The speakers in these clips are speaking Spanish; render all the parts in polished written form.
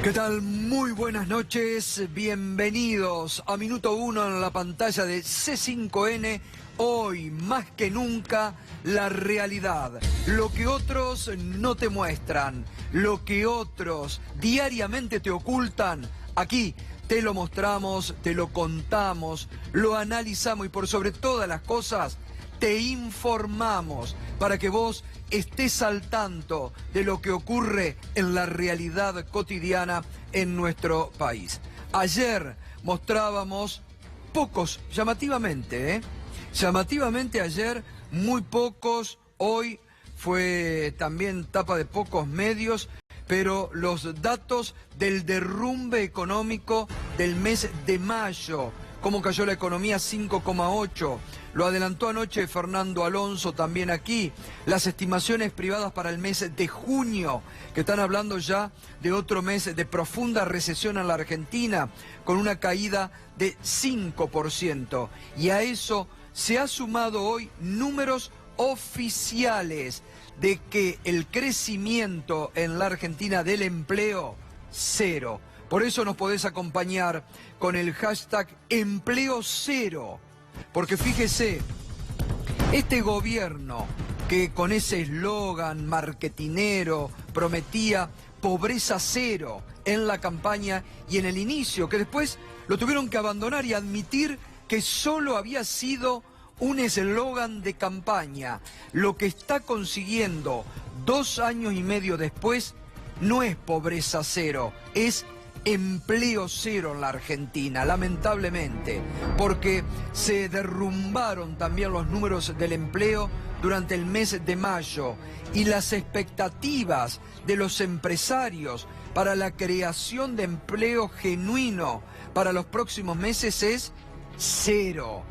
¿Qué tal? Muy buenas noches, bienvenidos a Minuto 1 en la pantalla de C5N. Hoy, más que nunca, la realidad. Lo que otros no te muestran, lo que otros diariamente te ocultan, aquí te lo mostramos, te lo contamos, lo analizamos y por sobre todas las cosas, te informamos para que vos estés al tanto de lo que ocurre en la realidad cotidiana en nuestro país. Ayer mostrábamos pocos, llamativamente, llamativamente ayer muy pocos, hoy fue también tapa de pocos medios, pero los datos del derrumbe económico del mes de mayo, cómo cayó la economía 5,8%. Lo adelantó anoche Fernando Alonso también aquí. Las estimaciones privadas para el mes de junio, que están hablando ya de otro mes de profunda recesión en la Argentina, con una caída de 5%. Y a eso se ha sumado hoy números oficiales de que el crecimiento en la Argentina del empleo, cero. Por eso nos podés acompañar con el hashtag Empleo Cero. Porque fíjese, este gobierno que con ese eslogan marketinero prometía pobreza cero en la campaña y en el inicio, que después lo tuvieron que abandonar y admitir que solo había sido un eslogan de campaña. Lo que está consiguiendo 2 años y medio después no es pobreza cero, es empleo cero en la Argentina, lamentablemente, porque se derrumbaron también los números del empleo durante el mes de mayo y las expectativas de los empresarios para la creación de empleo genuino para los próximos meses es cero.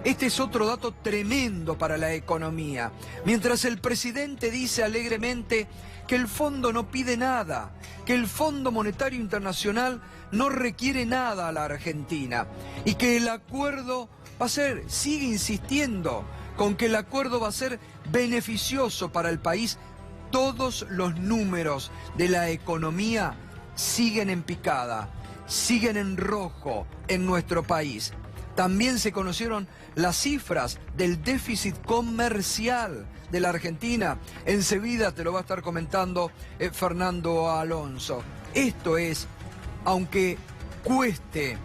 Este es otro dato tremendo para la economía. Mientras el presidente dice alegremente que el fondo no pide nada, que el Fondo Monetario Internacional no requiere nada a la Argentina y que el acuerdo va a ser, sigue insistiendo con que el acuerdo va a ser beneficioso para el país, todos los números de la economía siguen en picada, siguen en rojo en nuestro país. También se conocieron las cifras del déficit comercial de la Argentina. Enseguida te lo va a estar comentando Fernando Alonso. Esto es, aunque cueste,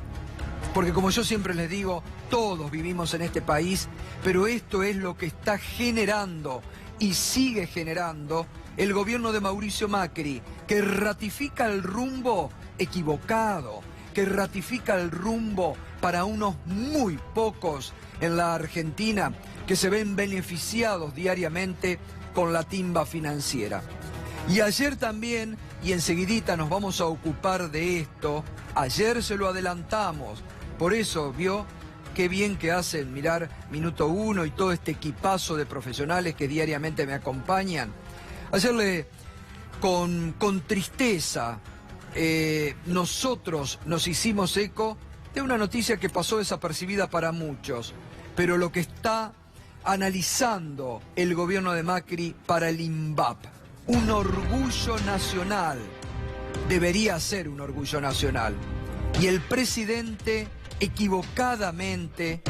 porque como yo siempre les digo, todos vivimos en este país, pero esto es lo que está generando y sigue generando el gobierno de Mauricio Macri, que ratifica el rumbo equivocado, que ratifica el rumbo para unos muy pocos en la Argentina que se ven beneficiados diariamente con la timba financiera. Y ayer también, y enseguidita nos vamos a ocupar de esto, ayer se lo adelantamos, por eso vio qué bien que hacen mirar Minuto 1 y todo este equipazo de profesionales que diariamente me acompañan. Ayer con tristeza nosotros nos hicimos eco de una noticia que pasó desapercibida para muchos, pero lo que está analizando el gobierno de Macri para el INVAP, un orgullo nacional, debería ser un orgullo nacional, y el presidente equivocadamente,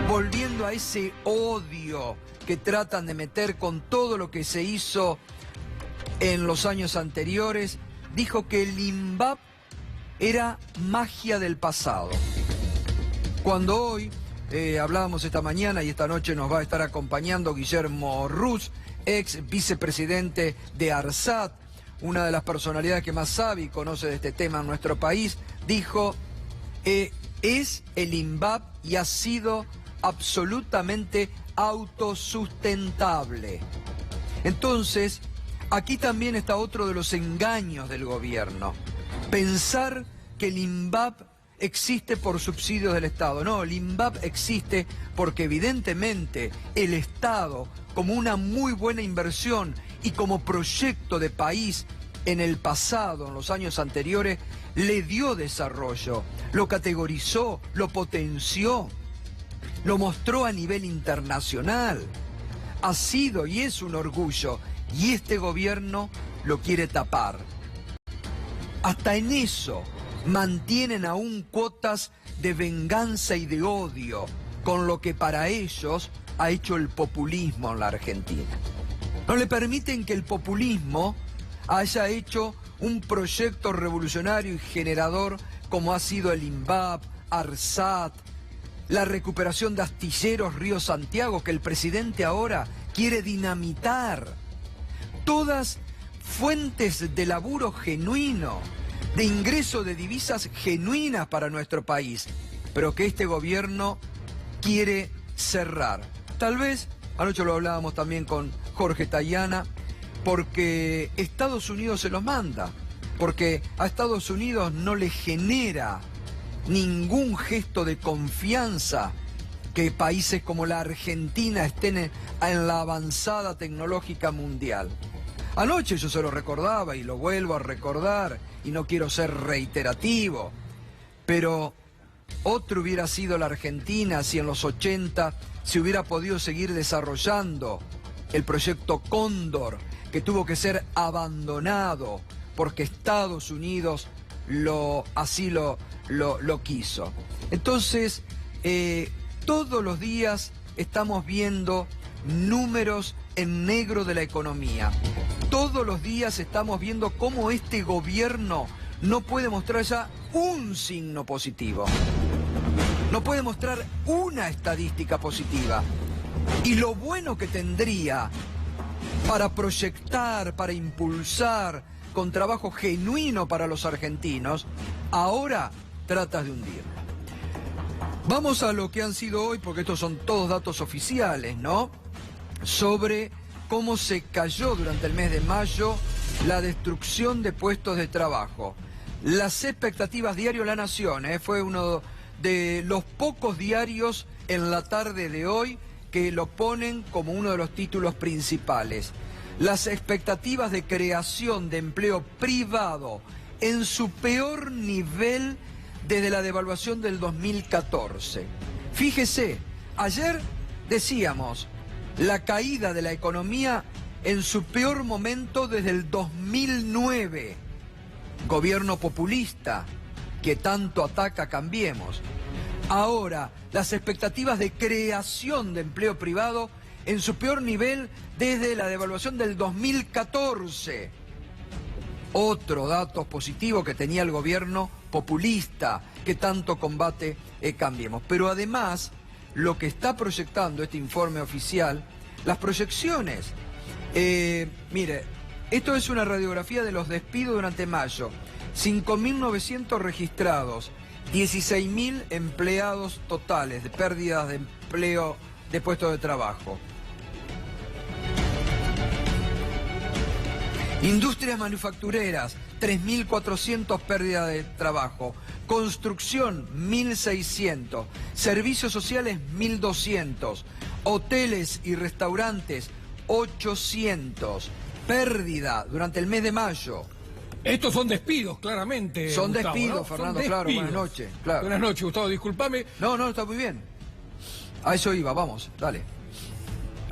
volviendo a ese odio que tratan de meter con todo lo que se hizo en los años anteriores, dijo que el INVAP era magia del pasado. Cuando hoy hablábamos esta mañana y esta noche nos va a estar acompañando Guillermo Ruz, ex vicepresidente de ARSAT, una de las personalidades que más sabe y conoce de este tema en nuestro país, dijo, es el INVAP y ha sido absolutamente autosustentable. Entonces, aquí también está otro de los engaños del gobierno. Pensar que el INVAP existe por subsidios del Estado. No, el INVAP existe porque evidentemente el Estado, como una muy buena inversión y como proyecto de país en el pasado, en los años anteriores, le dio desarrollo, lo categorizó, lo potenció, lo mostró a nivel internacional. Ha sido y es un orgullo, y este gobierno lo quiere tapar. Hasta en eso mantienen aún cuotas de venganza y de odio con lo que para ellos ha hecho el populismo en la Argentina. No le permiten que el populismo haya hecho un proyecto revolucionario y generador como ha sido el INVAP, ARSAT, la recuperación de Astilleros Río Santiago, que el presidente ahora quiere dinamitar. Todas fuentes de laburo genuino, de ingreso de divisas genuinas para nuestro país, pero que este gobierno quiere cerrar. Tal vez, anoche lo hablábamos también con Jorge Tayana, porque Estados Unidos se los manda, porque a Estados Unidos no le genera ningún gesto de confianza que países como la Argentina estén en la avanzada tecnológica mundial. Anoche yo se lo recordaba y lo vuelvo a recordar, y no quiero ser reiterativo, pero otro hubiera sido la Argentina si en los 80 se hubiera podido seguir desarrollando el proyecto Cóndor, que tuvo que ser abandonado porque Estados Unidos así lo quiso. Entonces, todos los días estamos viendo números en negro de la economía. Todos los días estamos viendo cómo este gobierno no puede mostrar ya un signo positivo. No puede mostrar una estadística positiva. Y lo bueno que tendría para proyectar, para impulsar, con trabajo genuino para los argentinos, ahora tratas de hundir. Vamos a lo que han sido hoy, porque estos son todos datos oficiales, ¿no? Sobre cómo se cayó durante el mes de mayo la destrucción de puestos de trabajo. Las expectativas diario La Nación, fue uno de los pocos diarios en la tarde de hoy que lo ponen como uno de los títulos principales. Las expectativas de creación de empleo privado en su peor nivel desde la devaluación del 2014. Fíjese, ayer decíamos, la caída de la economía en su peor momento desde el 2009. Gobierno populista que tanto ataca a Cambiemos. Ahora, las expectativas de creación de empleo privado en su peor nivel desde la devaluación del 2014. Otro dato positivo que tenía el gobierno populista que tanto combate Cambiemos. Pero además, lo que está proyectando este informe oficial, las proyecciones. Mire, esto es una radiografía de los despidos durante mayo. 5.900 registrados, 16.000 empleados totales de pérdidas de empleo de puestos de trabajo. Industrias manufactureras, 3.400 pérdidas de trabajo. Construcción, 1.600. Servicios sociales, 1.200. Hoteles y restaurantes, 800. Pérdida durante el mes de mayo. Estos son despidos, claramente. Son Gustavo, despidos, ¿no? Fernando, Son claro, despidos. buenas noches. Claro. Buenas noches, Gustavo, discúlpame. No, está muy bien. A eso iba, vamos, dale.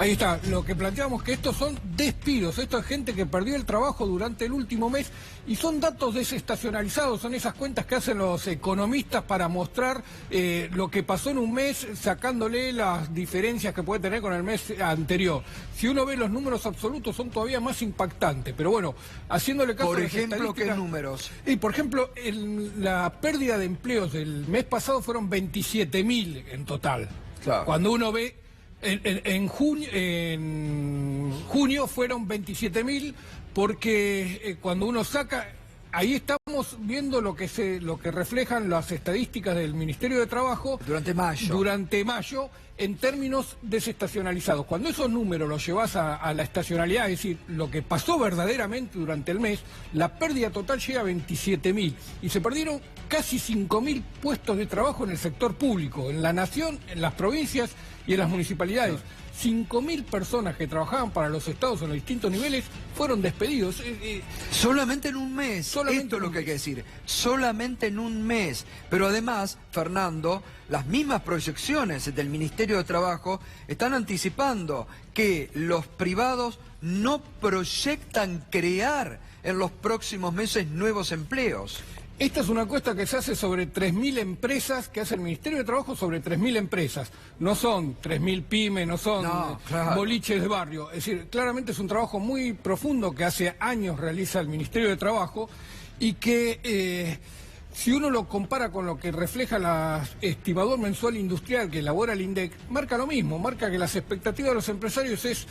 Ahí está, lo que planteamos que estos son despidos, esto es gente que perdió el trabajo durante el último mes y son datos desestacionalizados, son esas cuentas que hacen los economistas para mostrar lo que pasó en un mes sacándole las diferencias que puede tener con el mes anterior. Si uno ve los números absolutos son todavía más impactantes, pero bueno, haciéndole caso Por a las ejemplo, ¿qué estadísticas, números? Y por ejemplo, la pérdida de empleos del mes pasado fueron 27.000 en total. Claro. Cuando uno ve en junio fueron 27.000 porque cuando uno saca, ahí estamos viendo lo que reflejan las estadísticas del Ministerio de Trabajo Durante mayo en términos desestacionalizados. Cuando esos números los llevas a la estacionalidad, es decir, lo que pasó verdaderamente durante el mes, la pérdida total llega a 27.000 y se perdieron casi 5.000 puestos de trabajo en el sector público, en la nación, en las provincias y en las municipalidades. 5.000 personas que trabajaban para los estados en los distintos niveles fueron despedidos. Solamente en un mes, Solamente esto es en lo un que hay que mes. decir, solamente en un mes. Pero además, Fernando, las mismas proyecciones del Ministerio de Trabajo están anticipando que los privados no proyectan crear en los próximos meses nuevos empleos. Esta es una encuesta que se hace sobre 3.000 empresas, que hace el Ministerio de Trabajo sobre 3.000 empresas. No son 3.000 pymes, no son claro, boliches de barrio. Es decir, claramente es un trabajo muy profundo que hace años realiza el Ministerio de Trabajo y que si uno lo compara con lo que refleja el estimador mensual industrial que elabora el INDEC, marca lo mismo, marca que las expectativas de los empresarios es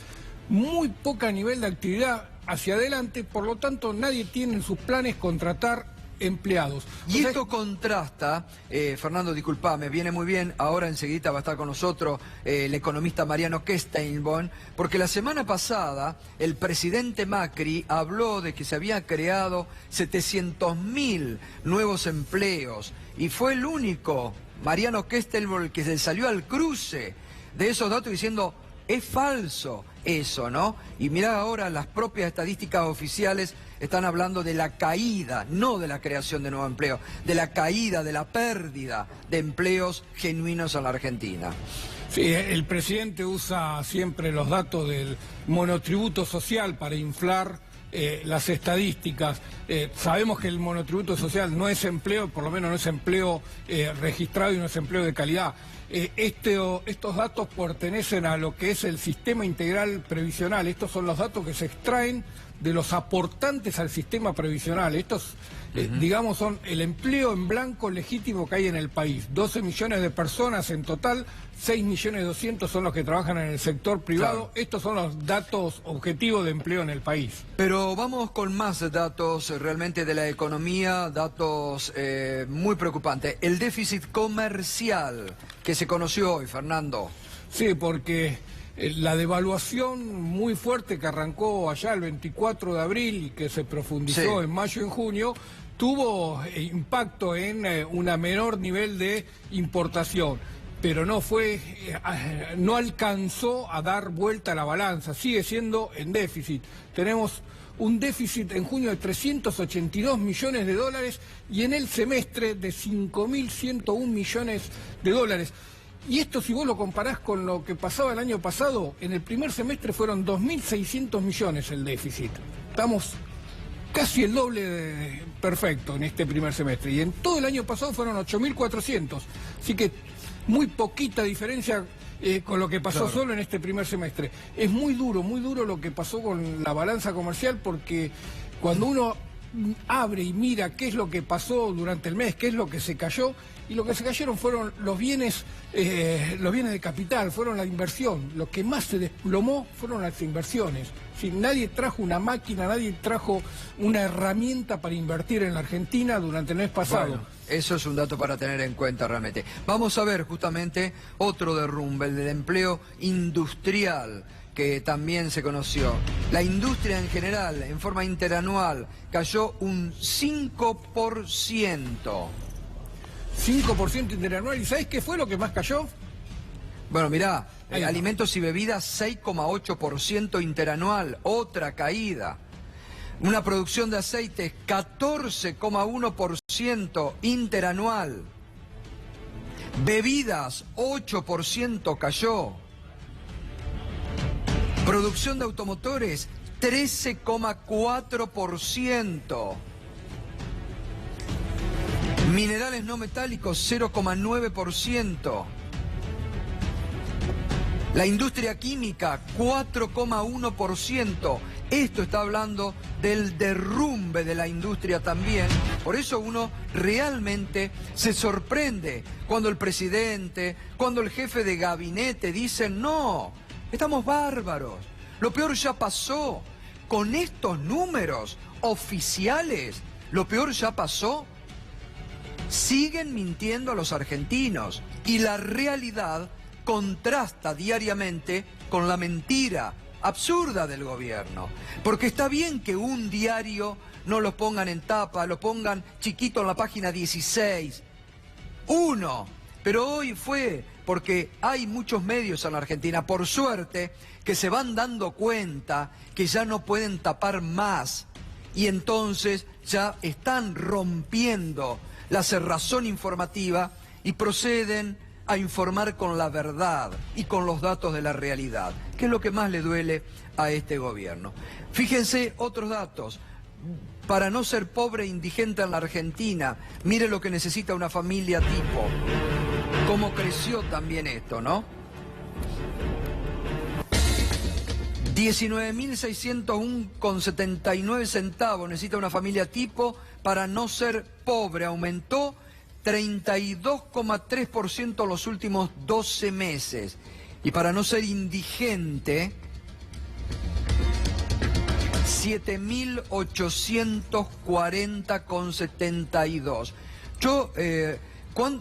muy poca nivel de actividad hacia adelante, por lo tanto nadie tiene en sus planes contratar empleados. Y esto contrasta, Fernando, disculpame, viene muy bien, ahora enseguida va a estar con nosotros el economista Mariano Steinborn, porque la semana pasada el presidente Macri habló de que se había creado 700.000 nuevos empleos, y fue el único, Mariano Steinborn, el que se salió al cruce de esos datos diciendo, es falso eso, ¿no? Y mirá ahora, las propias estadísticas oficiales están hablando de la caída, no de la creación de nuevos empleos, de la caída, de la pérdida de empleos genuinos en la Argentina. Sí, el presidente usa siempre los datos del monotributo social para inflar las estadísticas. Sabemos que el monotributo social no es empleo, por lo menos no es empleo registrado y no es empleo de calidad. Estos datos pertenecen a lo que es el sistema integral previsional. Estos son los datos que se extraen de los aportantes al sistema previsional. Estos, digamos, son el empleo en blanco legítimo que hay en el país. 12 millones de personas en total, 6.200.000 son los que trabajan en el sector privado. Claro. Estos son los datos objetivos de empleo en el país. Pero vamos con más datos realmente de la economía, datos muy preocupantes. El déficit comercial que se conoció hoy, Fernando. Sí, porque la devaluación muy fuerte que arrancó allá el 24 de abril y que se profundizó en mayo y en junio, tuvo impacto en un menor nivel de importación, pero no alcanzó a dar vuelta a la balanza, sigue siendo en déficit. Tenemos un déficit en junio de 382 millones de dólares y en el semestre de 5.101 millones de dólares. Y esto, si vos lo comparás con lo que pasaba el año pasado, en el primer semestre fueron 2.600 millones el déficit. Estamos casi el doble perfecto en este primer semestre. Y en todo el año pasado fueron 8.400. Así que muy poquita diferencia con lo que pasó solo en este primer semestre. Es muy duro lo que pasó con la balanza comercial, porque cuando uno abre y mira qué es lo que pasó durante el mes, qué es lo que se cayó, y lo que se cayeron fueron los bienes de capital, fueron la inversión. Lo que más se desplomó fueron las inversiones. Si nadie trajo una máquina, nadie trajo una herramienta para invertir en la Argentina durante el mes pasado. Bueno, eso es un dato para tener en cuenta realmente. Vamos a ver justamente otro derrumbe, el del empleo industrial, que también se conoció. La industria en general, en forma interanual, cayó un 5%. 5% interanual. ¿Y sabés qué fue lo que más cayó? Bueno, mirá, alimentos y bebidas 6,8% interanual, otra caída. Una producción de aceites 14,1% interanual. Bebidas 8% cayó. Producción de automotores 13,4%. Minerales no metálicos 0,9%. La industria química 4,1%. Esto está hablando del derrumbe de la industria también. Por eso uno realmente se sorprende cuando el presidente, cuando el jefe de gabinete dicen no, estamos bárbaros, lo peor ya pasó. Con estos números oficiales, lo peor ya pasó. Siguen mintiendo a los argentinos y la realidad contrasta diariamente con la mentira absurda del gobierno. Porque está bien que un diario no lo pongan en tapa, lo pongan chiquito en la página 16. Uno. Pero hoy fue porque hay muchos medios en la Argentina, por suerte, que se van dando cuenta que ya no pueden tapar más. Y entonces ya están rompiendo la cerrazón informativa y proceden a informar con la verdad y con los datos de la realidad, que es lo que más le duele a este gobierno. Fíjense otros datos. para no ser pobre e indigente en la Argentina. Mire lo que necesita una familia tipo. Cómo creció también esto, ¿no? 19.601,79 centavos necesita una familia tipo para no ser pobre. Aumentó 32,3% los últimos 12 meses. Y para no ser indigente, 7.840,72.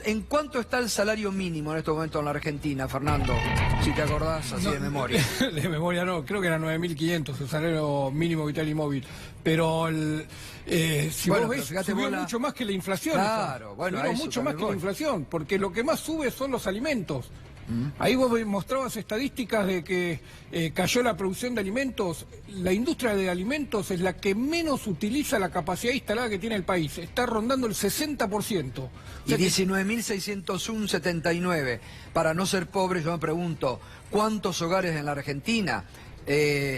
¿En cuánto está el salario mínimo en este momento en la Argentina, Fernando? Si te acordás así de memoria. De memoria no, creo que era 9.500 el salario mínimo vital y móvil. Pero si vos ves, subió mucho más que la inflación. Claro, bueno, subió mucho más que la inflación, porque lo que más sube son los alimentos. Ahí vos mostrabas estadísticas de que cayó la producción de alimentos. La industria de alimentos es la que menos utiliza la capacidad instalada que tiene el país. Está rondando el 60%. Y 19.601,79. Para no ser pobre, yo me pregunto, ¿cuántos hogares en la Argentina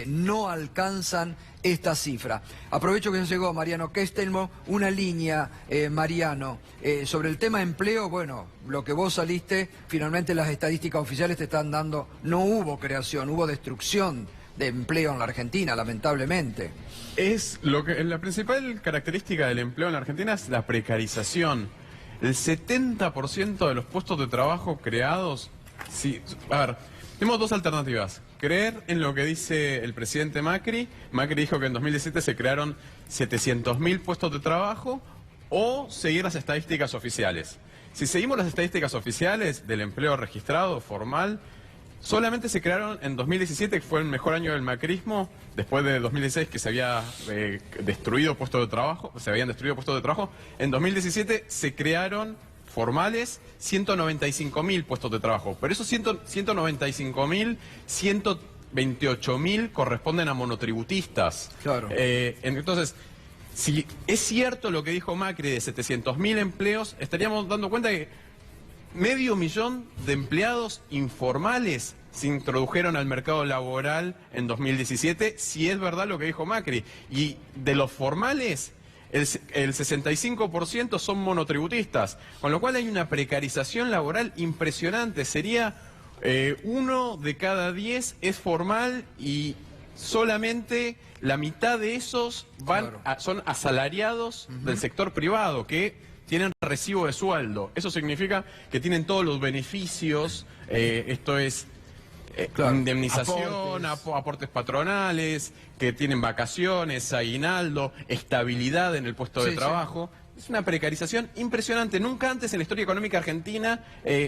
no alcanzan esta cifra? Aprovecho que nos llegó Mariano Kestelmo, una línea, Mariano, sobre el tema empleo. Bueno, lo que vos saliste, finalmente las estadísticas oficiales te están dando, no hubo creación, hubo destrucción de empleo en la Argentina, lamentablemente. La principal característica del empleo en la Argentina es la precarización. El 70% de los puestos de trabajo creados, sí, a ver, tenemos dos alternativas. Creer en lo que dice el presidente Macri. Macri dijo que en 2017 se crearon 700.000 puestos de trabajo, o seguir las estadísticas oficiales. Si seguimos las estadísticas oficiales del empleo registrado, formal, solamente se crearon en 2017, que fue el mejor año del macrismo, después de 2016 que se había destruido puestos de trabajo, en 2017 se crearon formales 195.000 puestos de trabajo, pero esos 195.000, 128.000 corresponden a monotributistas. Claro. Entonces, si es cierto lo que dijo Macri de 700.000 empleos, estaríamos dando cuenta que 500.000 de empleados informales se introdujeron al mercado laboral en 2017, si es verdad lo que dijo Macri. Y de los formales, el 65% son monotributistas, con lo cual hay una precarización laboral impresionante. Sería 1 de cada 10 es formal, y solamente la mitad de esos son asalariados del sector privado, que tienen recibo de sueldo. Eso significa que tienen todos los beneficios, esto es indemnización, aportes patronales, que tienen vacaciones, aguinaldo, estabilidad en el puesto de trabajo. Es una precarización impresionante. Nunca antes en la historia económica argentina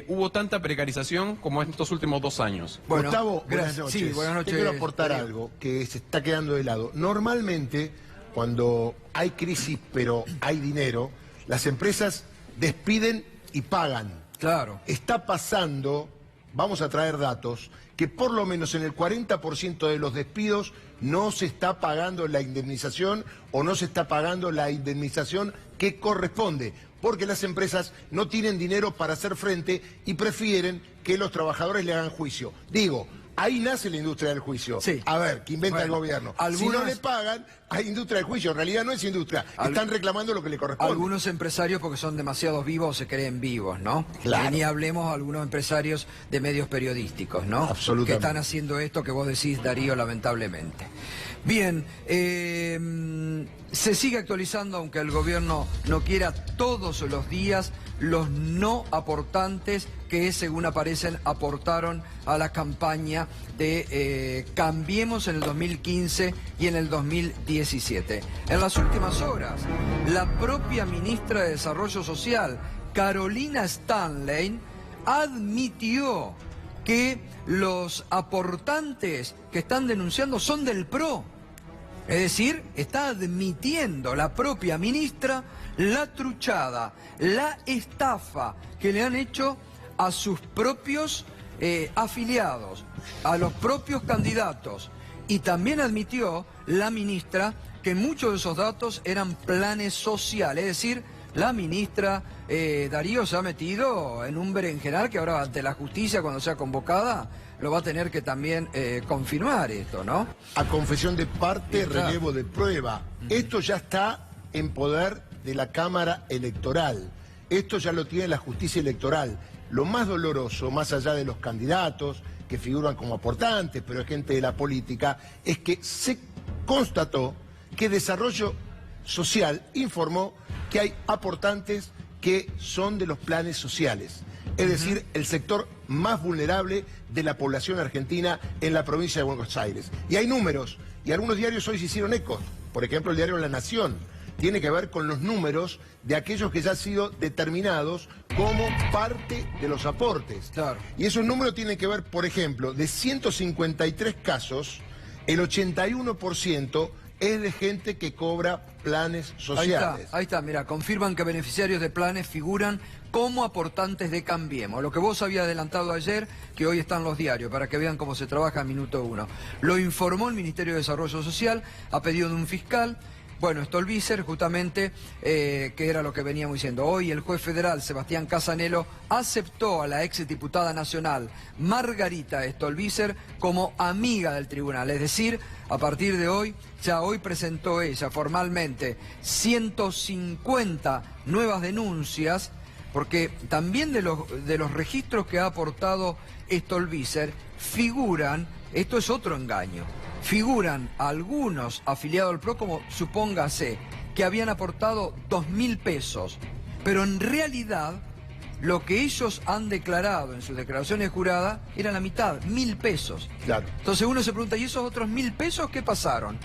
hubo tanta precarización como en estos últimos 2 años. Bueno, Gustavo, buenas noches. Sí, buenas noches. Te quiero aportar algo que se está quedando de lado. Normalmente, cuando hay crisis pero hay dinero, las empresas despiden y pagan. Claro. Está pasando, vamos a traer datos, que por lo menos en el 40% de los despidos no se está pagando la indemnización, o no se está pagando la indemnización que corresponde, porque las empresas no tienen dinero para hacer frente y prefieren que los trabajadores le hagan juicio. Digo, ahí nace la industria del juicio. Sí. A ver, que inventa el gobierno. Si no le pagan, hay industria del juicio. En realidad no es industria. Están reclamando lo que le corresponde. Algunos empresarios, porque son demasiado vivos, se creen vivos, ¿no? Claro. Ni hablemos de algunos empresarios de medios periodísticos, ¿no? Absolutamente. Que están haciendo esto que vos decís, Darío, lamentablemente. Bien, se sigue actualizando, aunque el gobierno no quiera, todos los días los no aportantes que, según aparecen, aportaron a la campaña de Cambiemos en el 2015 y en el 2017. En las últimas horas, la propia ministra de Desarrollo Social, Carolina Stanley, admitió que los aportantes que están denunciando son del PRO. Es decir, está admitiendo la propia ministra la truchada, la estafa que le han hecho a sus propios afiliados, a los propios candidatos. Y también admitió la ministra que muchos de esos datos eran planes sociales, es decir, la ministra Darío se ha metido en un berenjenal que ahora ante la justicia, cuando sea convocada, lo va a tener que también confirmar esto, ¿no? A confesión de parte, relevo de prueba. Esto ya está en poder de la Cámara Electoral. Esto ya lo tiene la justicia electoral. Lo más doloroso, más allá de los candidatos que figuran como aportantes, pero es gente de la política, es que se constató que Desarrollo Social informó que hay aportantes que son de los planes sociales. Es decir, el sector más vulnerable de la población argentina en la provincia de Buenos Aires. Y hay números, y algunos diarios hoy se hicieron eco. Por ejemplo, el diario La Nación tiene que ver con los números de aquellos que ya han sido determinados como parte de los aportes. Claro. Y esos números tienen que ver, por ejemplo, de 153 casos, el 81% es de gente que cobra planes sociales. Ahí está, mira, confirman que beneficiarios de planes figuran como aportantes de Cambiemos. Lo que vos habías adelantado ayer, que hoy están los diarios, para que vean cómo se trabaja en Minuto 1. Lo informó el Ministerio de Desarrollo Social a pedido de un fiscal. Bueno, Stolbizer, justamente, que era lo que veníamos diciendo. Hoy el juez federal, Sebastián Casanelo, aceptó a la ex diputada nacional Margarita Stolbizer como amiga del tribunal. Es decir, a partir de hoy, ya hoy presentó ella formalmente 150 nuevas denuncias, porque también de los registros que ha aportado Stolbizer figuran, esto es otro engaño, figuran algunos afiliados al PRO como, supóngase, que habían aportado 2.000 pesos, pero en realidad lo que ellos han declarado en sus declaraciones juradas era la mitad, 1.000 pesos. Claro. Entonces uno se pregunta, ¿y esos otros 1.000 pesos qué pasaron?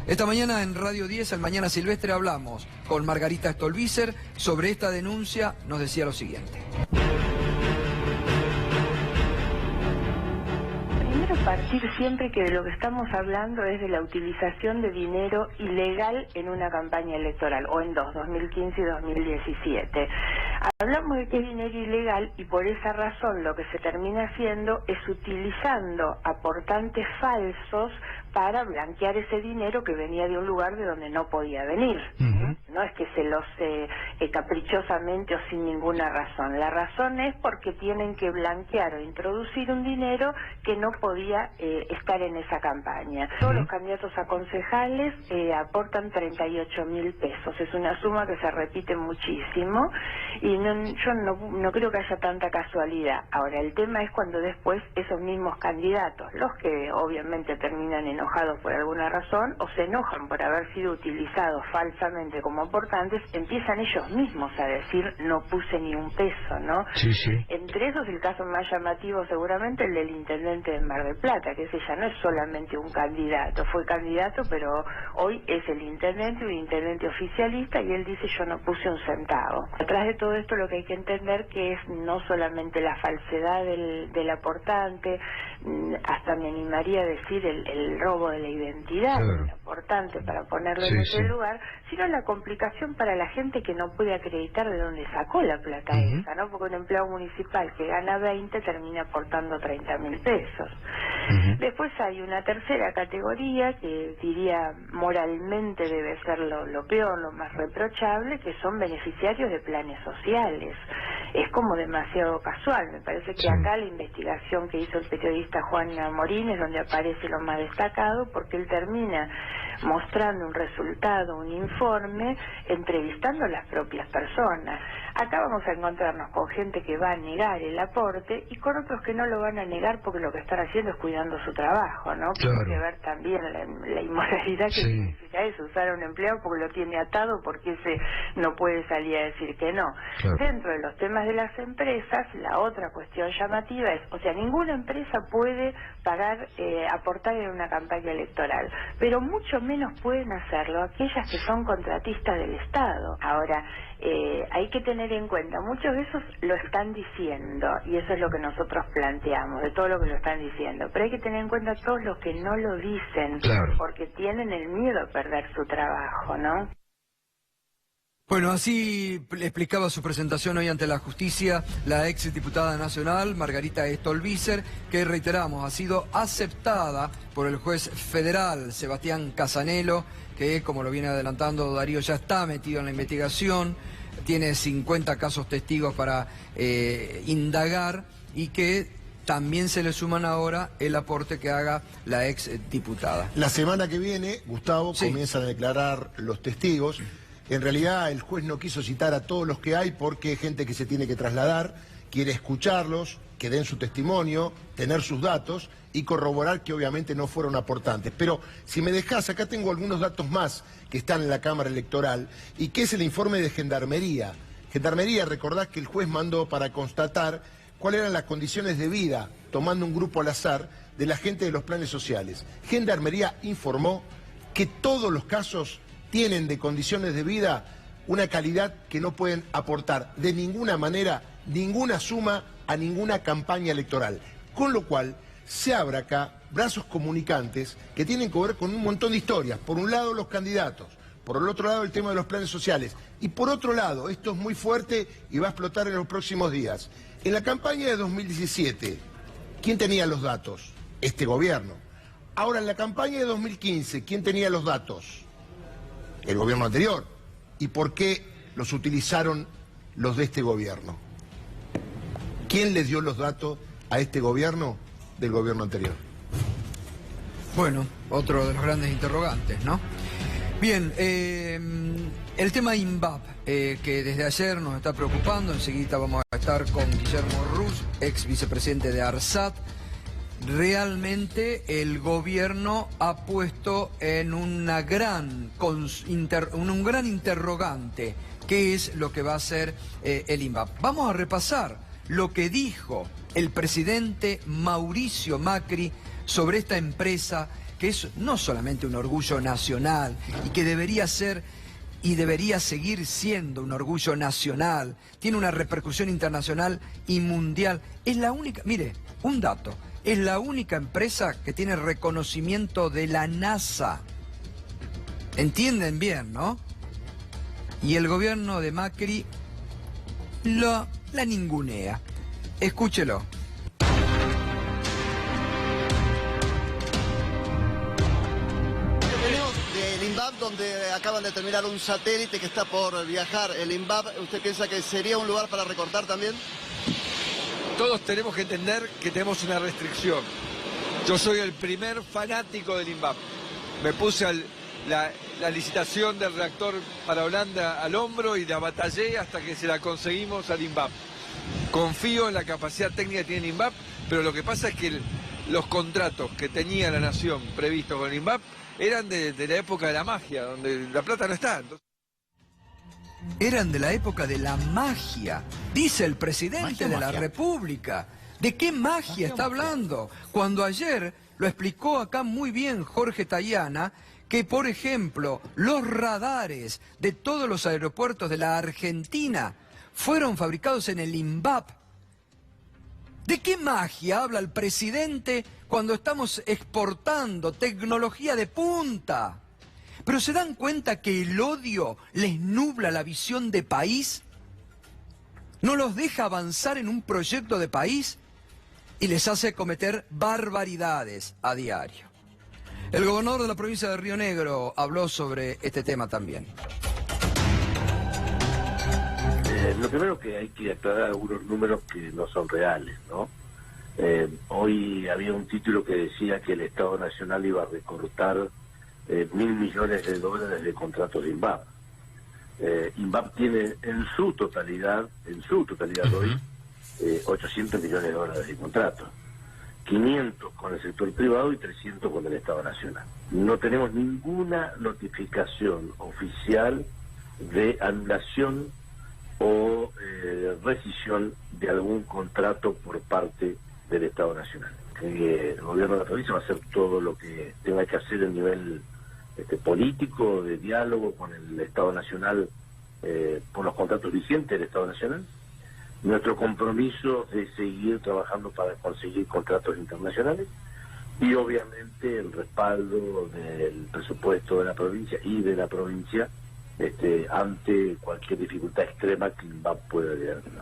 Esta mañana en Radio 10, el Mañana Silvestre, hablamos con Margarita Stolbizer sobre esta denuncia. Nos decía lo siguiente. Partir siempre que de lo que estamos hablando es de la utilización de dinero ilegal en una campaña electoral, o en dos, 2015 y 2017. Hablamos de que es dinero ilegal y por esa razón lo que se termina haciendo es utilizando aportantes falsos para blanquear ese dinero que venía de un lugar de donde no podía venir. No es que se los caprichosamente o sin ninguna razón. La razón es porque tienen que blanquear o introducir un dinero que no podía estar en esa campaña. Todos los candidatos a concejales aportan 38.000 pesos. Es una suma que se repite muchísimo y yo no creo que haya tanta casualidad. Ahora, el tema es cuando después esos mismos candidatos, los que obviamente terminan enojados por alguna razón o se enojan por haber sido utilizados falsamente como aportantes, empiezan ellos mismos a decir no puse ni un peso, ¿no? Sí, sí. Entre esos el caso más llamativo seguramente el del intendente de Mar del Plata, que ese ya no es solamente un candidato, fue candidato pero hoy es el intendente, un intendente oficialista, y él dice yo no puse un centavo. Atrás de todo esto lo que hay que entender que es no solamente la falsedad del aportante, hasta me animaría a decir el robo de la identidad del aportante para ponerlo en ese lugar, sino la complicación para la gente que no puede acreditar de dónde sacó la plata esa, ¿no? Porque un empleado municipal que gana 20 termina aportando 30.000 pesos. Después hay una tercera categoría que diría moralmente debe ser lo peor, lo más reprochable, que son beneficiarios de planes sociales. Es como demasiado casual. Me parece que acá la investigación que hizo el periodista Juan Morín es donde aparece lo más destacado, porque él termina mostrando un resultado, un informe, entrevistando a las propias personas. Acá vamos a encontrarnos con gente que va a negar el aporte y con otros que no lo van a negar porque lo que están haciendo es cuidando su trabajo, ¿no? Claro. Hay que ver también la inmoralidad que significa eso, usar a un empleado porque lo tiene atado, porque ese no puede salir a decir que no. Claro. Dentro de los temas de las empresas, la otra cuestión llamativa es, o sea, ninguna empresa puede pagar, aportar en una campaña electoral, pero mucho menos pueden hacerlo aquellas que son contratistas del Estado. Ahora, hay que tener en cuenta, muchos de esos lo están diciendo, y eso es lo que nosotros planteamos, de todo lo que lo están diciendo, pero hay que tener en cuenta todos los que no lo dicen, porque tienen el miedo a perder su trabajo, ¿no? Bueno, así le explicaba su presentación hoy ante la justicia la ex diputada nacional Margarita Stolbizer, que reiteramos ha sido aceptada por el juez federal Sebastián Casanelo, que como lo viene adelantando Darío ya está metido en la investigación tiene 50 casos testigos para indagar y que también se le suman ahora el aporte que haga la ex diputada. La semana que viene, Gustavo, Sí. comienzan a declarar los testigos. En realidad el juez no quiso citar a todos los que hay porque hay gente que se tiene que trasladar, quiere escucharlos, que den su testimonio, tener sus datos y corroborar que obviamente no fueron aportantes. Pero si me dejás, acá tengo algunos datos más que están en la Cámara Electoral y que es el informe de Gendarmería. Gendarmería, recordás que el juez mandó para constatar cuáles eran las condiciones de vida, tomando un grupo al azar, de la gente de los planes sociales. Gendarmería informó que todos los casos tienen de condiciones de vida una calidad que no pueden aportar de ninguna manera ninguna suma a ninguna campaña electoral. Con lo cual se abre acá brazos comunicantes que tienen que ver con un montón de historias. Por un lado los candidatos, por el otro lado el tema de los planes sociales y por otro lado, esto es muy fuerte y va a explotar en los próximos días. En la campaña de 2017, ¿quién tenía los datos? Este gobierno. Ahora en la campaña de 2015, ¿quién tenía los datos? El gobierno anterior. ¿Y por qué los utilizaron los de este gobierno? ¿Quién les dio los datos a este gobierno del gobierno anterior? Bueno, otro de los grandes interrogantes, ¿no? Bien, el tema INVAP, que desde ayer nos está preocupando, enseguida vamos a estar con Guillermo Ruz, ex vicepresidente de ARSAT. Realmente el gobierno ha puesto en un gran interrogante qué es lo que va a hacer el INVAP. Vamos a repasar lo que dijo el presidente Mauricio Macri sobre esta empresa, que es no solamente un orgullo nacional y que debería ser y debería seguir siendo un orgullo nacional, tiene una repercusión internacional y mundial. Es la única, mire, un dato, es la única empresa que tiene reconocimiento de la NASA. ¿Entienden bien, no? Y el gobierno de Macri la ningunea. Escúchelo. Del INVAP, donde acaban de terminar un satélite que está por viajar. El INVAP, ¿usted piensa que sería un lugar para recortar también? Todos tenemos que entender que tenemos una restricción. Yo soy el primer fanático del INVAP. Me puse la licitación del reactor para Holanda al hombro y la batallé hasta que se la conseguimos al INVAP. Confío en la capacidad técnica que tiene el INVAP, pero lo que pasa es que los contratos que tenía la Nación previstos con el INVAP eran de la época de la magia, donde la plata no está. Entonces... Eran de la época de la magia, dice el presidente de la República. ¿De qué magia está hablando? Cuando ayer lo explicó acá muy bien Jorge Tayana, que por ejemplo los radares de todos los aeropuertos de la Argentina fueron fabricados en el INVAP. ¿De qué magia habla el presidente cuando estamos exportando tecnología de punta? ¿Pero se dan cuenta que el odio les nubla la visión de país? ¿No los deja avanzar en un proyecto de país? Y les hace cometer barbaridades a diario. El gobernador de la provincia de Río Negro habló sobre este tema también. Lo primero que hay que aclarar algunos números que no son reales, ¿no? Hoy había un título que decía que el Estado Nacional iba a recortar 1.000 millones de dólares de contratos de INVAP. INVAP tiene en su totalidad hoy 800 millones de dólares de contratos. 500 con el sector privado y 300 con el Estado Nacional. No tenemos ninguna notificación oficial de anulación o rescisión de algún contrato por parte del Estado Nacional. El gobierno de la provincia va a hacer todo lo que tenga que hacer a nivel político, de diálogo con el Estado Nacional por los contratos vigentes del Estado Nacional. Nuestro compromiso es seguir trabajando para conseguir contratos internacionales y obviamente el respaldo del presupuesto de la provincia y de la provincia ante cualquier dificultad extrema que INVAP pueda llegar a tener.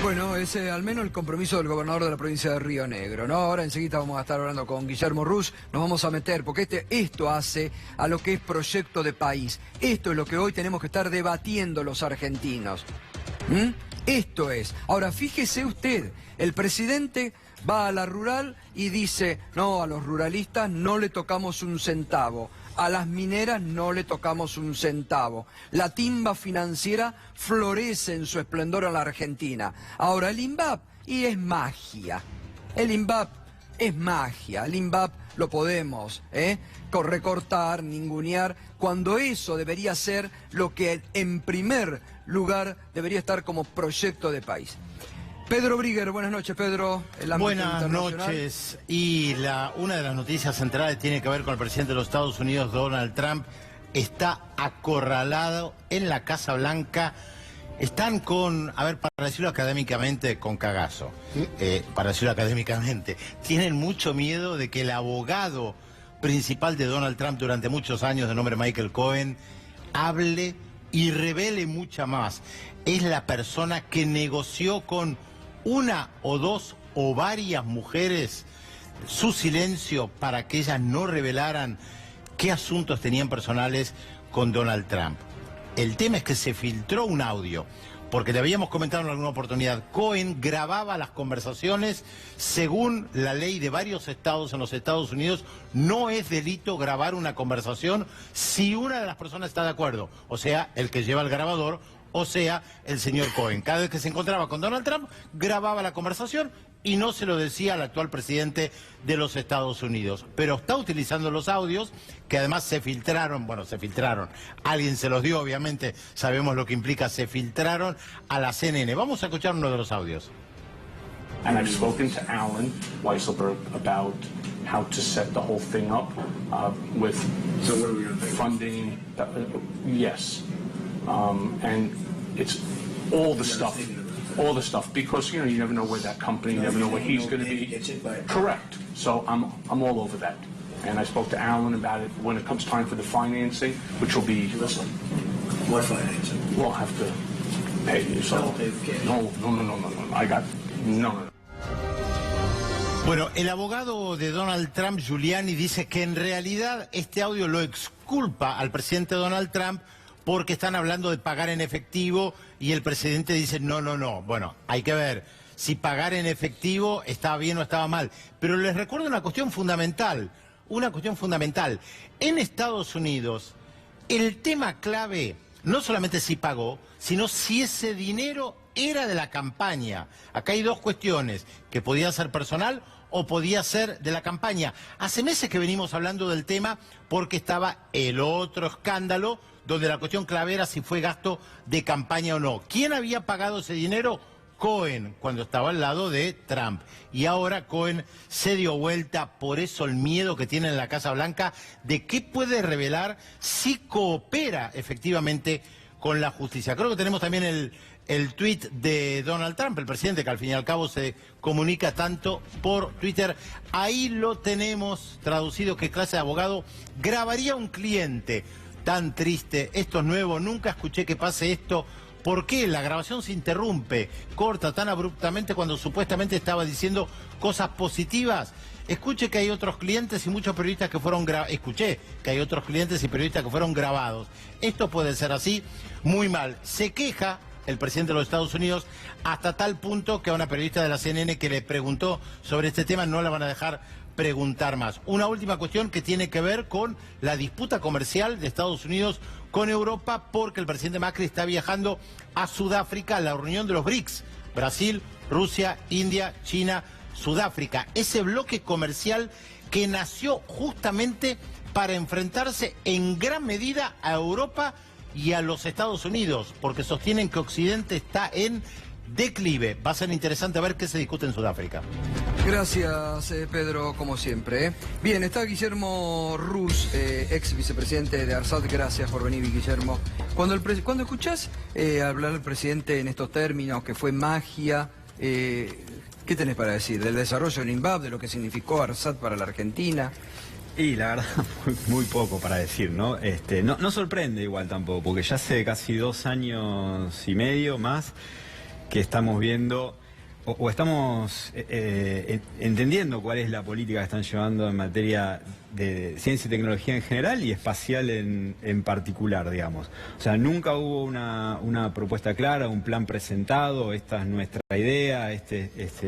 Bueno, es al menos el compromiso del gobernador de la provincia de Río Negro, ¿no? Ahora enseguida vamos a estar hablando con Guillermo Ruz, nos vamos a meter, porque esto hace a lo que es proyecto de país. Esto es lo que hoy tenemos que estar debatiendo los argentinos. Esto es. Ahora, fíjese usted, el presidente va a la rural y dice, no, a los ruralistas no le tocamos un centavo. A las mineras no le tocamos un centavo. La timba financiera florece en su esplendor en la Argentina. Ahora, el INVAP, y es magia. El INVAP es magia. El INVAP lo podemos recortar, ningunear, cuando eso debería ser lo que en primer lugar debería estar como proyecto de país. Pedro Brigger, buenas noches, Pedro. Buenas noches. Y una de las noticias centrales tiene que ver con el presidente de los Estados Unidos, Donald Trump. Está acorralado en la Casa Blanca. Están con, a ver, para decirlo académicamente, con cagazo. Para decirlo académicamente. Tienen mucho miedo de que el abogado principal de Donald Trump durante muchos años, de nombre Michael Cohen, hable y revele mucha más. Es la persona que negoció con una o dos o varias mujeres su silencio para que ellas no revelaran qué asuntos tenían personales con Donald Trump. El tema es que se filtró un audio, porque le habíamos comentado en alguna oportunidad, Cohen grababa las conversaciones. Según la ley de varios estados en los Estados Unidos, no es delito grabar una conversación si una de las personas está de acuerdo, o sea, el que lleva el grabador, o sea, el señor Cohen. Cada vez que se encontraba con Donald Trump, grababa la conversación y no se lo decía al actual presidente de los Estados Unidos. Pero está utilizando los audios, que además se filtraron, alguien se los dio, obviamente, sabemos lo que implica, se filtraron a la CNN. Vamos a escuchar uno de los audios. And I've spoken to Alan Weisselberg about how to set the whole thing up with funding. Yes. And it's all the stuff, because you never know where that company, you never know where he's going to be. Correct. So I'm all over that. And I spoke to Alan about it when it comes time for the financing, which will be. Listen, what financing? We'll have to pay you. So no. I got no. Bueno, el abogado de Donald Trump, Giuliani, dice que en realidad este audio lo exculpa al presidente Donald Trump porque están hablando de pagar en efectivo y el presidente dice no. Bueno, hay que ver si pagar en efectivo estaba bien o estaba mal. Pero les recuerdo una cuestión fundamental. En Estados Unidos, el tema clave no solamente si pagó, sino si ese dinero era de la campaña. Acá hay dos cuestiones, que podía ser personal o podía ser de la campaña. Hace meses que venimos hablando del tema porque estaba el otro escándalo donde la cuestión clave era si fue gasto de campaña o no. ¿Quién había pagado ese dinero? Cohen, cuando estaba al lado de Trump. Y ahora Cohen se dio vuelta, por eso el miedo que tiene en la Casa Blanca de qué puede revelar si coopera efectivamente con la justicia. Creo que tenemos también el tuit de Donald Trump, el presidente, que al fin y al cabo se comunica tanto por Twitter. Ahí lo tenemos traducido. ¿Qué clase de abogado grabaría un cliente? Tan triste, esto es nuevo, nunca escuché que pase esto. ¿Por qué? La grabación se interrumpe, corta tan abruptamente cuando supuestamente estaba diciendo cosas positivas. Escuché que hay otros clientes y muchos periodistas que fueron grabados. Esto puede ser así, muy mal. Se queja el presidente de los Estados Unidos hasta tal punto que a una periodista de la CNN que le preguntó sobre este tema no la van a dejar preguntar más. Una última cuestión que tiene que ver con la disputa comercial de Estados Unidos con Europa, porque el presidente Macri está viajando a Sudáfrica a la reunión de los BRICS, Brasil, Rusia, India, China, Sudáfrica. Ese bloque comercial que nació justamente para enfrentarse en gran medida a Europa y a los Estados Unidos, porque sostienen que Occidente está en declive. Va a ser interesante ver qué se discute en Sudáfrica. Gracias, Pedro, como siempre. Bien, está Guillermo Ruz, ex vicepresidente de ARSAT. Gracias por venir, Guillermo. Cuando escuchás hablar al presidente en estos términos, que fue magia, ¿qué tenés para decir? ¿Del desarrollo del INVAP, de lo que significó ARSAT para la Argentina? Y la verdad, muy poco para decir, ¿no? No sorprende igual tampoco, porque ya hace casi 2 años y medio más que estamos viendo o estamos entendiendo cuál es la política que están llevando en materia de ciencia y tecnología en general y espacial en particular, digamos. O sea, nunca hubo una propuesta clara, un plan presentado, esta es nuestra idea,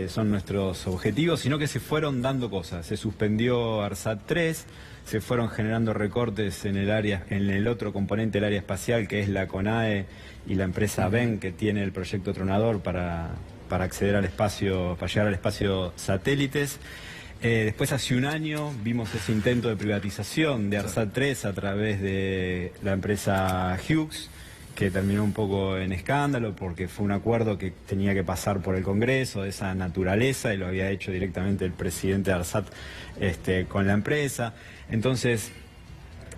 son nuestros objetivos, sino que se fueron dando cosas. Se suspendió ARSAT 3, se fueron generando recortes en el otro componente del área espacial, que es la CONAE y la empresa BEN, que tiene el proyecto Tronador para acceder al espacio, para llegar al espacio satélites. Después, hace un año, vimos ese intento de privatización de ARSAT 3 a través de la empresa Hughes, que terminó un poco en escándalo porque fue un acuerdo que tenía que pasar por el Congreso de esa naturaleza y lo había hecho directamente el presidente de ARSAT con la empresa. Entonces,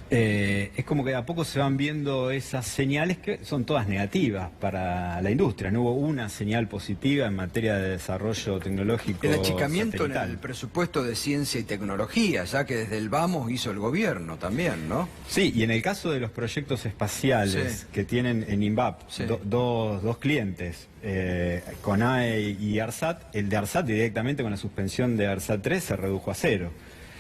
es como que de a poco se van viendo esas señales que son todas negativas para la industria. No hubo una señal positiva en materia de desarrollo tecnológico. El achicamiento satelital. en el presupuesto de ciencia y tecnología, ya que desde el Vamos hizo el gobierno también, ¿no? Sí, y en el caso de los proyectos espaciales que tienen en INVAP dos clientes, CONAE y ARSAT, el de ARSAT directamente con la suspensión de ARSAT 3 se redujo a 0.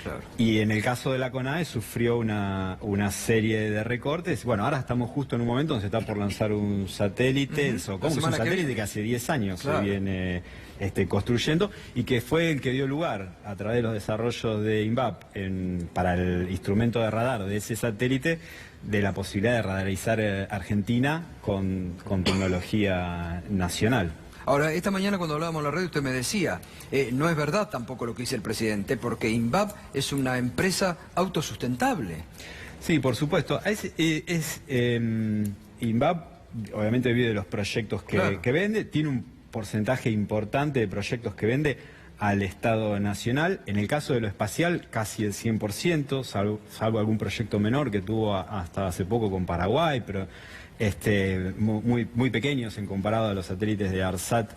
Claro. Y en el caso de la CONAE sufrió una serie de recortes. Bueno, ahora estamos justo en un momento donde se está por lanzar un satélite, el SOCOM, que es un satélite que hace 10 años se viene construyendo y que fue el que dio lugar a través de los desarrollos de INVAP para el instrumento de radar de ese satélite, de la posibilidad de radarizar Argentina con tecnología nacional. Ahora, esta mañana cuando hablábamos en la radio usted me decía, no es verdad tampoco lo que dice el presidente, porque INVAP es una empresa autosustentable. Sí, por supuesto. INVAP, obviamente vive de los proyectos que vende, tiene un porcentaje importante de proyectos que vende al Estado Nacional. En el caso de lo espacial, casi el 100%, salvo algún proyecto menor que tuvo hasta hace poco con Paraguay, pero muy pequeños en comparado a los satélites de ARSAT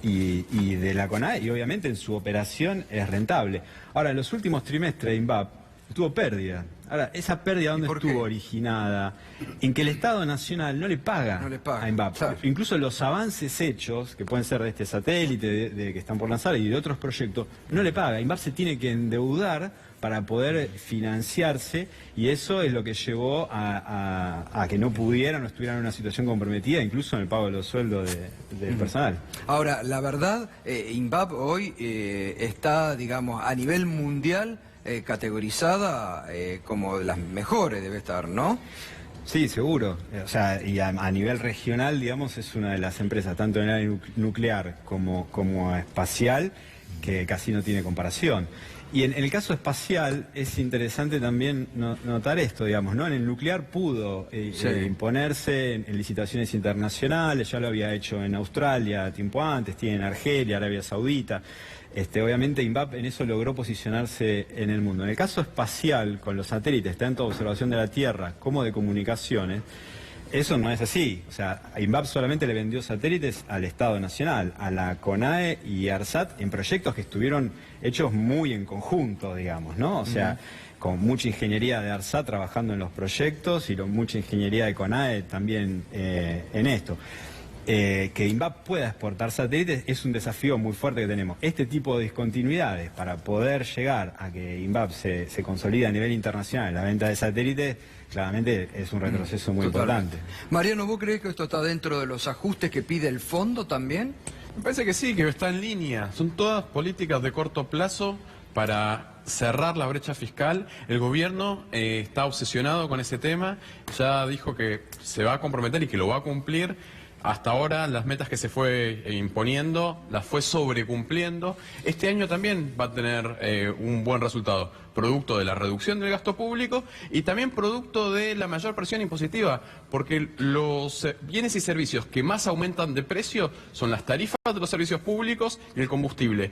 y de la CONAE, y obviamente en su operación es rentable. Ahora, en los últimos trimestres de INVAP tuvo pérdida. Ahora, ¿esa pérdida dónde estuvo originada? En que el Estado Nacional no le paga a INVAP. Claro. Incluso los avances hechos, que pueden ser de este satélite, de que están por lanzar, y de otros proyectos, no le paga. INVAP se tiene que endeudar para poder financiarse, y eso es lo que llevó a que no pudieran o estuvieran en una situación comprometida, incluso en el pago de los sueldos del personal. Ahora, la verdad, INVAP hoy está, digamos, a nivel mundial categorizada como de las mejores, debe estar, ¿no? Sí, seguro. O sea, y a nivel regional, digamos, es una de las empresas, tanto en el área nuclear como espacial, que casi no tiene comparación. Y en el caso espacial es interesante también notar esto, digamos, ¿no? En el nuclear pudo imponerse en licitaciones internacionales, ya lo había hecho en Australia tiempo antes, tiene en Argelia, Arabia Saudita. Obviamente INVAP en eso logró posicionarse en el mundo. En el caso espacial, con los satélites, tanto de observación de la Tierra como de comunicaciones, eso no es así. O sea, INVAP solamente le vendió satélites al Estado Nacional, a la CONAE y ARSAT, en proyectos que estuvieron hechos muy en conjunto, digamos, ¿no? O sea, con mucha ingeniería de ARSAT trabajando en los proyectos y mucha ingeniería de CONAE también en esto. Que INVAP pueda exportar satélites es un desafío muy fuerte que tenemos. Este tipo de discontinuidades para poder llegar a que INVAP se consolide a nivel internacional en la venta de satélites, claramente es un retroceso muy importante. Mariano, ¿vos creés que esto está dentro de los ajustes que pide el fondo también? Me parece que sí, que está en línea. Son todas políticas de corto plazo para cerrar la brecha fiscal. El gobierno está obsesionado con ese tema, ya dijo que se va a comprometer y que lo va a cumplir. Hasta ahora las metas que se fue imponiendo las fue sobrecumpliendo. Este año también va a tener un buen resultado, producto de la reducción del gasto público y también producto de la mayor presión impositiva, porque los bienes y servicios que más aumentan de precio son las tarifas de los servicios públicos y el combustible,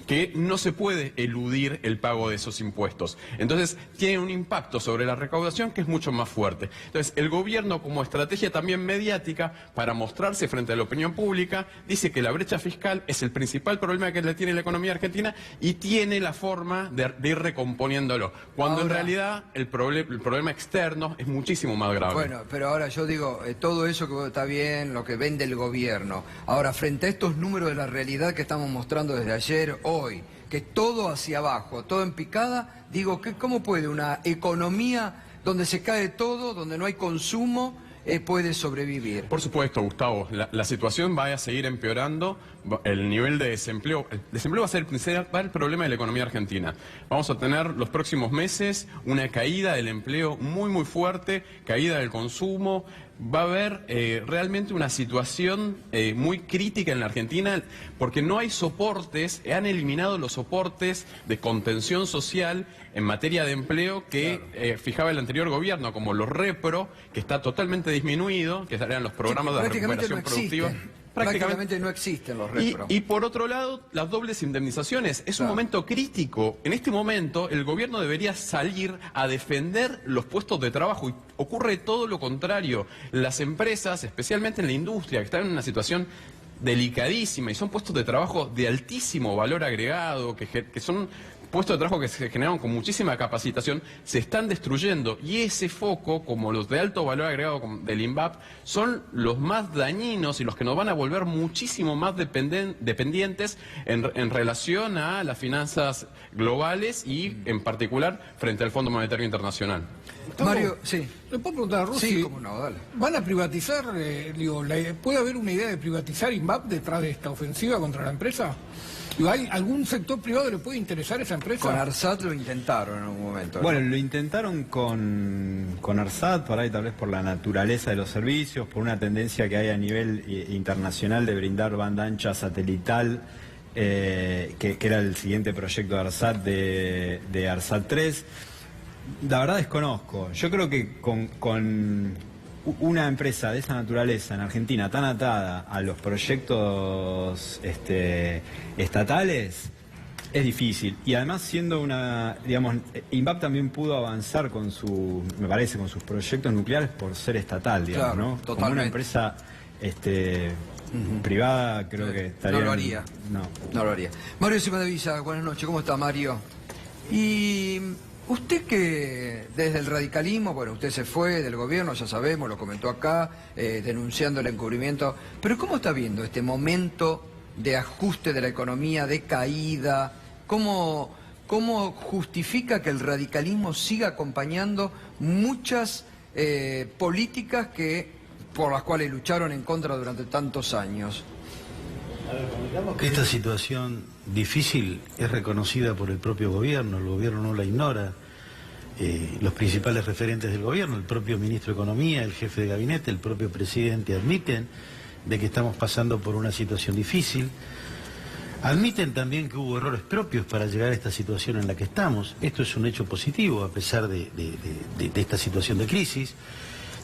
que no se puede eludir el pago de esos impuestos. Entonces tiene un impacto sobre la recaudación que es mucho más fuerte. Entonces el gobierno, como estrategia también mediática para mostrarse frente a la opinión pública, dice que la brecha fiscal es el principal problema que le tiene la economía argentina y tiene la forma de ir recomponiendo imponiéndolo. Cuando en Ahora- realidad el problema externo es muchísimo más grave. Bueno, pero ahora yo digo, todo eso que está bien, lo que vende el gobierno. Ahora, frente a estos números de la realidad que estamos mostrando desde ayer, hoy, que todo hacia abajo, todo en picada, digo, ¿cómo puede una economía donde se cae todo, donde no hay consumo, puede sobrevivir? Por supuesto, Gustavo, la situación va a seguir empeorando, el nivel de desempleo, el desempleo va a ser el principal problema de la economía argentina. Vamos a tener los próximos meses una caída del empleo muy fuerte, caída del consumo, va a haber realmente una situación muy crítica en la Argentina porque no hay soportes, han eliminado los soportes de contención social en materia de empleo que fijaba el anterior gobierno, como los repro, que está totalmente disminuido, que eran los programas de recuperación productiva. Prácticamente no existen los repro. Y por otro lado, las dobles indemnizaciones. Es un momento crítico. En este momento, el gobierno debería salir a defender los puestos de trabajo. Y ocurre todo lo contrario. Las empresas, especialmente en la industria, que están en una situación delicadísima y son puestos de trabajo de altísimo valor agregado, que son puestos de trabajo que se generaron con muchísima capacitación, se están destruyendo. Y ese foco, como los de alto valor agregado del INVAP, son los más dañinos y los que nos van a volver muchísimo más dependientes en relación a las finanzas globales y, en particular, frente al Fondo Monetario Internacional. Mario, sí. ¿Le puedo preguntar a Rossi? Sí, cómo no, dale. ¿Van a privatizar? ¿Puede haber una idea de privatizar INVAP detrás de esta ofensiva contra la empresa? ¿Hay algún sector privado que le puede interesar a esa empresa? Con ARSAT lo intentaron en un momento, ¿no? Bueno, lo intentaron con ARSAT, por ahí tal vez por la naturaleza de los servicios, por una tendencia que hay a nivel internacional de brindar banda ancha satelital, que era el siguiente proyecto de ARSAT, de ARSAT 3. La verdad desconozco. Yo creo que con una empresa de esa naturaleza en Argentina tan atada a los proyectos estatales es difícil. Y además siendo INVAP también pudo avanzar con sus proyectos nucleares por ser estatal, digamos, Claro, ¿no? totalmente. Como una empresa privada creo que estaría... No lo haría. No lo haría. Mario Simadevilla, buenas noches. ¿Cómo está, Mario? Y usted que desde el radicalismo, bueno, usted se fue del gobierno, ya sabemos, lo comentó acá, denunciando el encubrimiento, pero ¿cómo está viendo este momento de ajuste de la economía, de caída? ¿Cómo justifica que el radicalismo siga acompañando muchas políticas por las cuales lucharon en contra durante tantos años? Esta situación difícil es reconocida por el propio gobierno, el gobierno no la ignora. Los principales referentes del gobierno, el propio ministro de Economía, el jefe de gabinete, el propio presidente admiten de que estamos pasando por una situación difícil. Admiten también que hubo errores propios para llegar a esta situación en la que estamos. Esto es un hecho positivo a pesar de esta situación de crisis.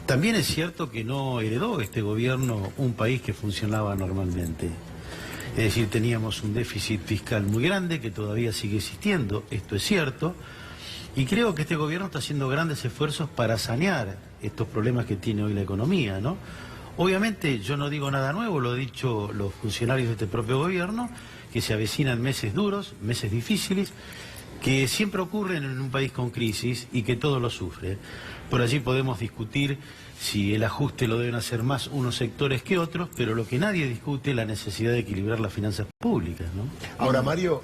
También es cierto que no heredó este gobierno un país que funcionaba normalmente. Es decir, teníamos un déficit fiscal muy grande que todavía sigue existiendo, esto es cierto, y creo que este gobierno está haciendo grandes esfuerzos para sanear estos problemas que tiene hoy la economía, ¿no? Obviamente yo no digo nada nuevo, lo han dicho los funcionarios de este propio gobierno, que se avecinan meses duros, meses difíciles, que siempre ocurren en un país con crisis y que todo lo sufre. Por allí podemos discutir si el ajuste lo deben hacer más unos sectores que otros, pero lo que nadie discute es la necesidad de equilibrar las finanzas públicas, ¿no? Ahora, Mario,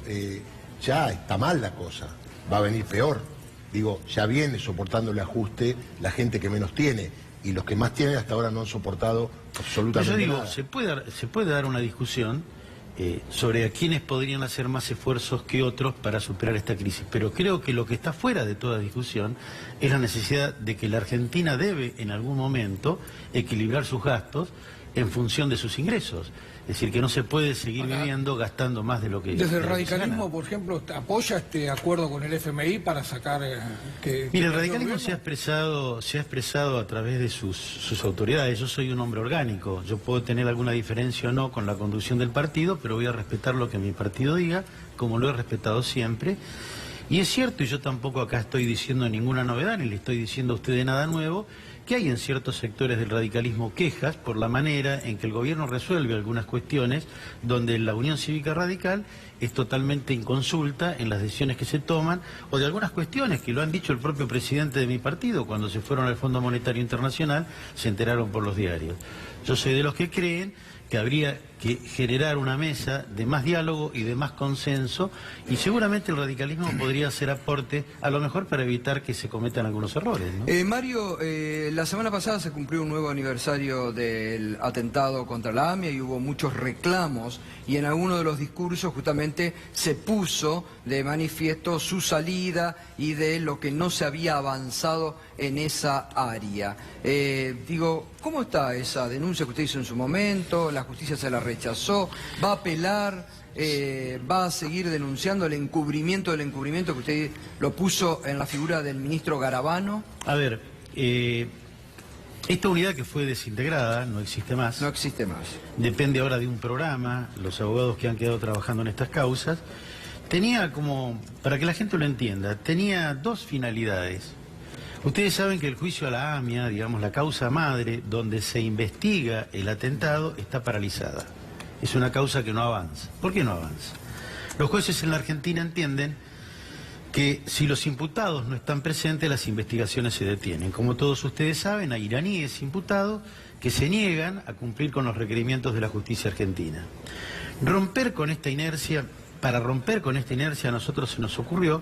ya está mal la cosa, va a venir peor. Digo, ya viene soportando el ajuste la gente que menos tiene, y los que más tienen hasta ahora no han soportado absolutamente Yo digo, nada. se puede dar una discusión sobre a quiénes podrían hacer más esfuerzos que otros para superar esta crisis, pero creo que lo que está fuera de toda discusión es la necesidad de que la Argentina debe en algún momento equilibrar sus gastos en función de sus ingresos. Es decir, que no se puede seguir viviendo gastando más de lo que... Desde el de lo que se radicalismo, gana. por ejemplo, ¿apoya este acuerdo con el FMI para sacar Mire, el radicalismo se ha expresado a través de sus autoridades. Yo soy un hombre orgánico. Yo puedo tener alguna diferencia o no con la conducción del partido, pero voy a respetar lo que mi partido diga, como lo he respetado siempre. Y es cierto, y yo tampoco acá estoy diciendo ninguna novedad, ni le estoy diciendo a ustedes nada nuevo, que hay en ciertos sectores del radicalismo quejas por la manera en que el gobierno resuelve algunas cuestiones donde la Unión Cívica Radical es totalmente inconsulta en las decisiones que se toman, o de algunas cuestiones que lo han dicho el propio presidente de mi partido cuando se fueron al Fondo Monetario Internacional, se enteraron por los diarios. Yo soy de los que creen que habría que generar una mesa de más diálogo y de más consenso, y seguramente el radicalismo podría hacer aporte, a lo mejor para evitar que se cometan algunos errores, ¿no? Mario, la semana pasada se cumplió un nuevo aniversario del atentado contra la AMIA y hubo muchos reclamos, y en alguno de los discursos justamente se puso de manifiesto su salida y de lo que no se había avanzado en esa área. ¿Cómo está esa denuncia que usted hizo en su momento? ¿La justicia se la rechazó? ¿Va a apelar? ¿Va a seguir denunciando el encubrimiento del encubrimiento que usted lo puso en la figura del ministro Garabano? A ver, esta unidad que fue desintegrada no existe más. No existe más. Depende ahora de un programa. Los abogados que han quedado trabajando en estas causas tenía como, para que la gente lo entienda, tenía dos finalidades. Ustedes saben que el juicio a la AMIA, digamos la causa madre, donde se investiga el atentado, está paralizada. Es una causa que no avanza. ¿Por qué no avanza? Los jueces en la Argentina entienden que si los imputados no están presentes, las investigaciones se detienen. Como todos ustedes saben, hay iraníes imputados que se niegan a cumplir con los requerimientos de la justicia argentina. Para romper con esta inercia a nosotros se nos ocurrió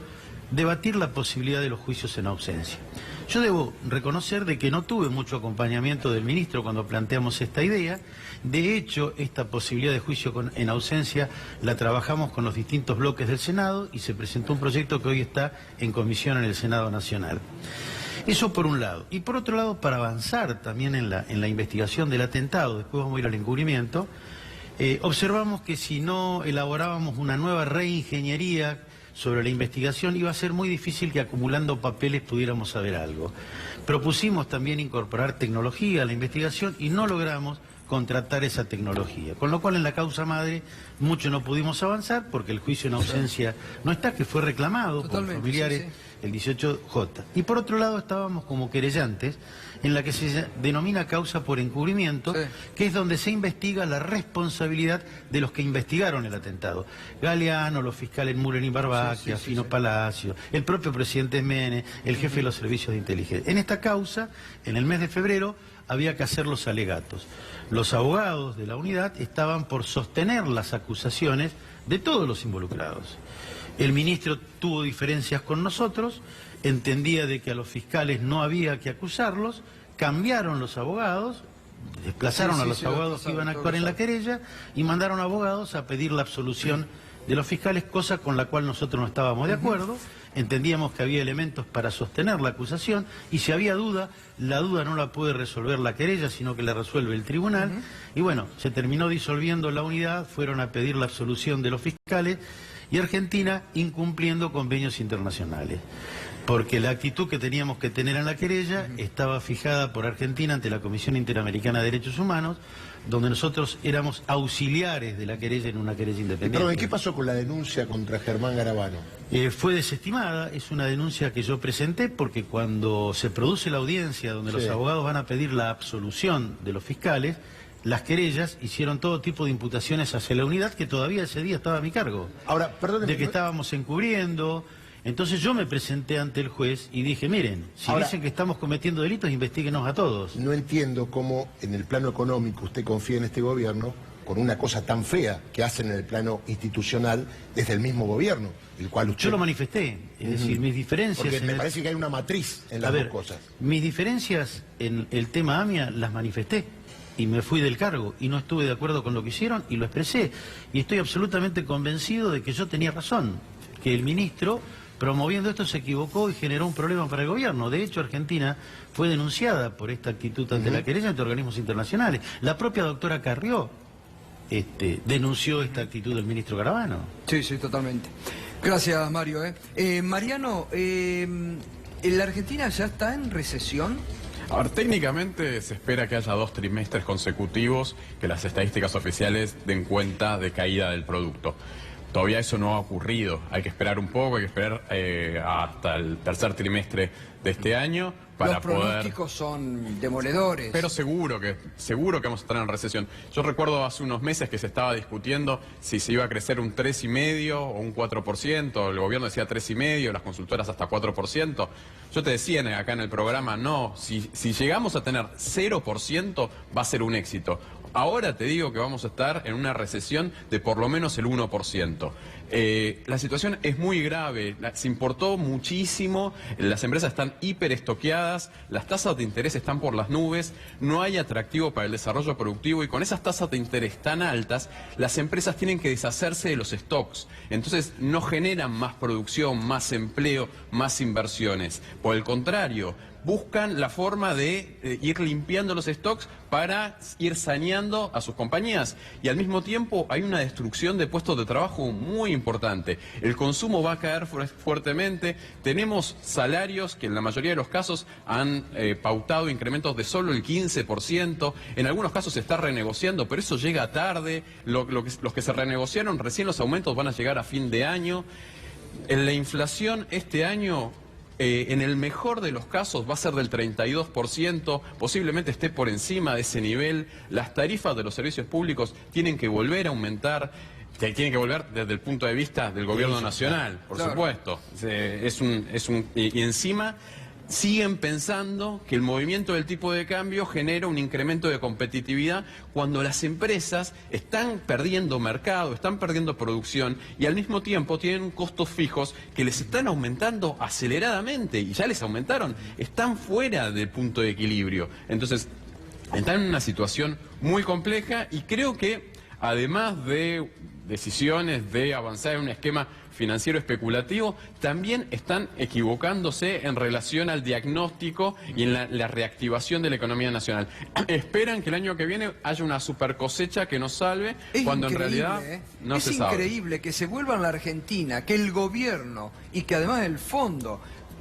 debatir la posibilidad de los juicios en ausencia. Yo debo reconocer de que no tuve mucho acompañamiento del ministro cuando planteamos esta idea. De hecho, esta posibilidad de juicio en ausencia la trabajamos con los distintos bloques del Senado y se presentó un proyecto que hoy está en comisión en el Senado Nacional. Eso por un lado. Y por otro lado, para avanzar también en la investigación del atentado, después vamos a ir al encubrimiento, observamos que si no elaborábamos una nueva reingeniería sobre la investigación, iba a ser muy difícil que acumulando papeles pudiéramos saber algo. Propusimos también incorporar tecnología a la investigación y no logramos contratar esa tecnología. Con lo cual en la causa madre mucho no pudimos avanzar porque el juicio en ausencia no está, que fue reclamado por familiares, sí, sí, el 18J. Y por otro lado estábamos como querellantes en la que se denomina causa por encubrimiento, sí, que es donde se investiga la responsabilidad de los que investigaron el atentado. Galeano, los fiscales Muren y Barbaquia, sí, sí, Fino, sí, Palacio, el propio presidente Menem, el jefe de los servicios de inteligencia. En esta causa, en el mes de febrero, había que hacer los alegatos. Los abogados de la unidad estaban por sostener las acusaciones de todos los involucrados. El ministro tuvo diferencias con nosotros, entendía de que a los fiscales no había que acusarlos, cambiaron los abogados, desplazaron a los abogados que iban a actuar en la querella y mandaron abogados a pedir la absolución de los fiscales, cosa con la cual nosotros no estábamos de acuerdo. Entendíamos que había elementos para sostener la acusación y si había duda, la duda no la puede resolver la querella, sino que la resuelve el tribunal. Y bueno, se terminó disolviendo la unidad, fueron a pedir la absolución de los fiscales y Argentina incumpliendo convenios internacionales. Porque la actitud que teníamos que tener en la querella estaba fijada por Argentina ante la Comisión Interamericana de Derechos Humanos, donde nosotros éramos auxiliares de la querella en una querella independiente. Perdón, ¿qué pasó con la denuncia contra Germán Garabano? Fue desestimada, es una denuncia que yo presenté porque cuando se produce la audiencia donde los abogados van a pedir la absolución de los fiscales, las querellas hicieron todo tipo de imputaciones hacia la unidad que todavía ese día estaba a mi cargo. Ahora, perdóneme, de que estábamos encubriendo. Entonces yo me presenté ante el juez y dije, miren, si dicen que estamos cometiendo delitos, investíguenos a todos. No entiendo cómo en el plano económico usted confía en este gobierno con una cosa tan fea que hacen en el plano institucional desde el mismo gobierno, el cual usted... Yo lo manifesté, es decir, mis diferencias... Porque me parece que hay una matriz en las dos cosas. Mis diferencias en el tema AMIA las manifesté y me fui del cargo y no estuve de acuerdo con lo que hicieron y lo expresé. Y estoy absolutamente convencido de que yo tenía razón, que el ministro... promoviendo esto se equivocó y generó un problema para el gobierno. De hecho, Argentina fue denunciada por esta actitud ante la querella ante organismos internacionales. La propia doctora Carrió denunció esta actitud del ministro Garabano. Sí, sí, totalmente. Gracias, Mario. Mariano, ¿la Argentina ya está en recesión? A ver, técnicamente se espera que haya 2 trimestres consecutivos que las estadísticas oficiales den cuenta de caída del producto. Todavía eso no ha ocurrido, hay que esperar un poco, hay que esperar hasta el tercer trimestre de este año para Los pronósticos son demoledores. Pero seguro que vamos a estar en recesión. Yo recuerdo hace unos meses que se estaba discutiendo si se iba a crecer un 3,5% o un 4%. El gobierno decía 3,5%, las consultoras hasta 4%. Yo te decía acá en el programa, no, si llegamos a tener 0% va a ser un éxito. Ahora te digo que vamos a estar en una recesión de por lo menos el 1%. La situación es muy grave, se importó muchísimo, las empresas están hiperestoqueadas, las tasas de interés están por las nubes, no hay atractivo para el desarrollo productivo y con esas tasas de interés tan altas, las empresas tienen que deshacerse de los stocks. Entonces no generan más producción, más empleo, más inversiones. Por el contrario, buscan la forma de ir limpiando los stocks para ir saneando a sus compañías. Y al mismo tiempo hay una destrucción de puestos de trabajo muy importante. El consumo va a caer fuertemente. Tenemos salarios que en la mayoría de los casos han pautado incrementos de solo el 15%. En algunos casos se está renegociando, pero eso llega tarde. Los que se renegociaron, recién los aumentos van a llegar a fin de año. En la inflación este año, en el mejor de los casos va a ser del 32%, posiblemente esté por encima de ese nivel. Las tarifas de los servicios públicos tienen que volver a aumentar, tienen que volver desde el punto de vista del gobierno nacional, por supuesto. Y encima siguen pensando que el movimiento del tipo de cambio genera un incremento de competitividad cuando las empresas están perdiendo mercado, están perdiendo producción y al mismo tiempo tienen costos fijos que les están aumentando aceleradamente y ya les aumentaron, están fuera del punto de equilibrio. Entonces, están en una situación muy compleja y creo que además de decisiones de avanzar en un esquema financiero especulativo, también están equivocándose en relación al diagnóstico y en la reactivación de la economía nacional. Esperan que el año que viene haya una super cosecha que nos salve, cuando en realidad no se sabe. Es increíble que se vuelva en la Argentina, que el gobierno y que además el fondo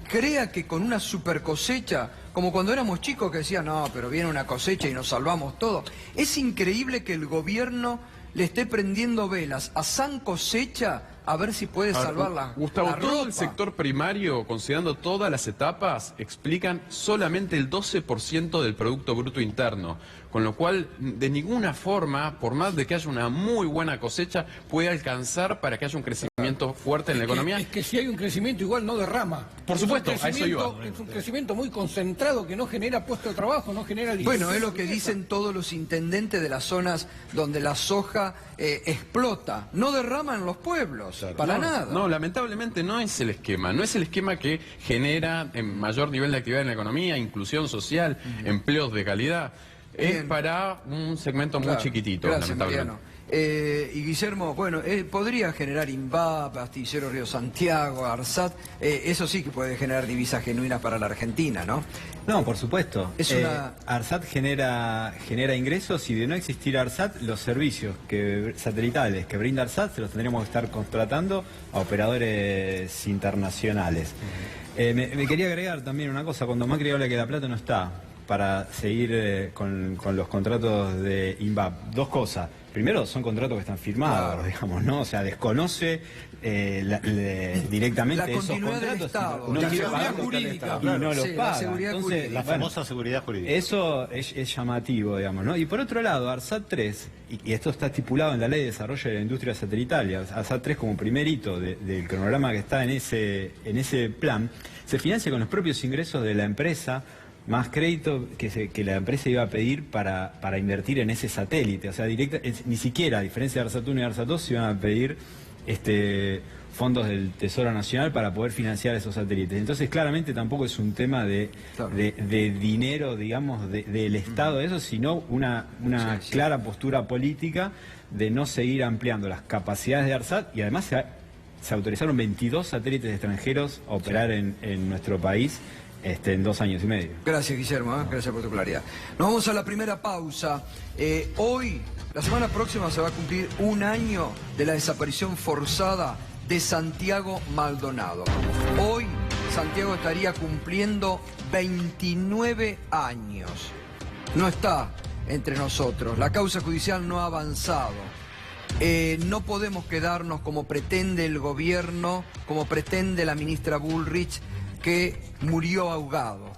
crea que con una super cosecha, como cuando éramos chicos que decían, no, pero viene una cosecha y nos salvamos todo. Es increíble que el gobierno le esté prendiendo velas a San Cosecha a ver si puede salvar la Gustavo, la todo ropa. el sector primario, considerando todas las etapas, explican solamente el 12% del Producto Bruto Interno. Con lo cual, de ninguna forma, por más de que haya una muy buena cosecha, puede alcanzar para que haya un crecimiento fuerte en la economía. Es que si hay un crecimiento igual no derrama. Por supuesto, a eso iba. Es un crecimiento muy concentrado que no genera puesto de trabajo, no genera... Bueno, es lo que dicen todos los intendentes de las zonas donde la soja explota. No derrama en los pueblos, para nada. No, lamentablemente no es el esquema. No es el esquema que genera mayor nivel de actividad en la economía, inclusión social, empleos de calidad. Es para un segmento muy chiquitito, gracias, lamentablemente. Mariano. Y Guillermo, bueno, podría generar INVAP, Astillero Río Santiago, ARSAT, eso sí que puede generar divisas genuinas para la Argentina, ¿no? No, por supuesto. Es una... ARSAT genera ingresos y de no existir ARSAT, los servicios satelitales que brinda ARSAT se los tendríamos que estar contratando a operadores internacionales. Me quería agregar también una cosa, cuando Macri habla que La Plata no está para seguir con los contratos de INVAP. Dos cosas. Primero, son contratos que están firmados, digamos, ¿no? O sea, desconoce directamente esos contratos. Del Estado, no la quiere seguridad pagar jurídica. Y no los Sí, paga. la seguridad Entonces, jurídica. La famosa seguridad jurídica. Eso es llamativo, digamos, ¿no? Y por otro lado, ARSAT 3, y esto está estipulado en la Ley de Desarrollo de la Industria Satelital, y ARSAT 3 como primer hito del cronograma que está en ese plan, se financia con los propios ingresos de la empresa, más crédito que la empresa iba a pedir para invertir en ese satélite. O sea, ni siquiera, a diferencia de ARSAT 1 y ARSAT 2, se iban a pedir fondos del Tesoro Nacional para poder financiar esos satélites. Entonces, claramente tampoco es un tema de dinero, digamos, del Estado de eso, sino una clara postura política de no seguir ampliando las capacidades de ARSAT, y además se autorizaron 22 satélites extranjeros a operar en nuestro país en 2 años y medio. Gracias, Guillermo, gracias por tu claridad. Nos vamos a la primera pausa. Hoy, la semana próxima, se va a cumplir 1 año de la desaparición forzada de Santiago Maldonado. Hoy, Santiago estaría cumpliendo 29 años. No está entre nosotros. La causa judicial no ha avanzado. No podemos quedarnos como pretende el gobierno, como pretende la ministra Bullrich, que murió ahogado.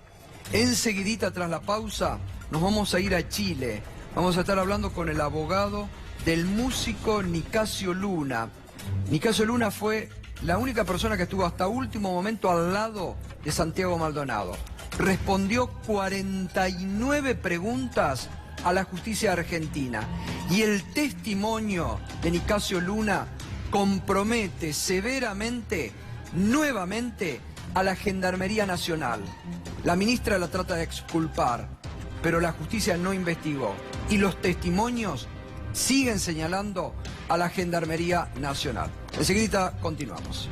Enseguidita, tras la pausa, nos vamos a ir a Chile. Vamos a estar hablando con el abogado del músico Nicasio Luna. Nicasio Luna fue la única persona que estuvo hasta último momento al lado de Santiago Maldonado. Respondió 49 preguntas a la justicia argentina. Y el testimonio de Nicasio Luna compromete severamente, nuevamente, a la Gendarmería Nacional. La ministra la trata de exculpar, pero la justicia no investigó. Y los testimonios siguen señalando a la Gendarmería Nacional. Enseguida continuamos.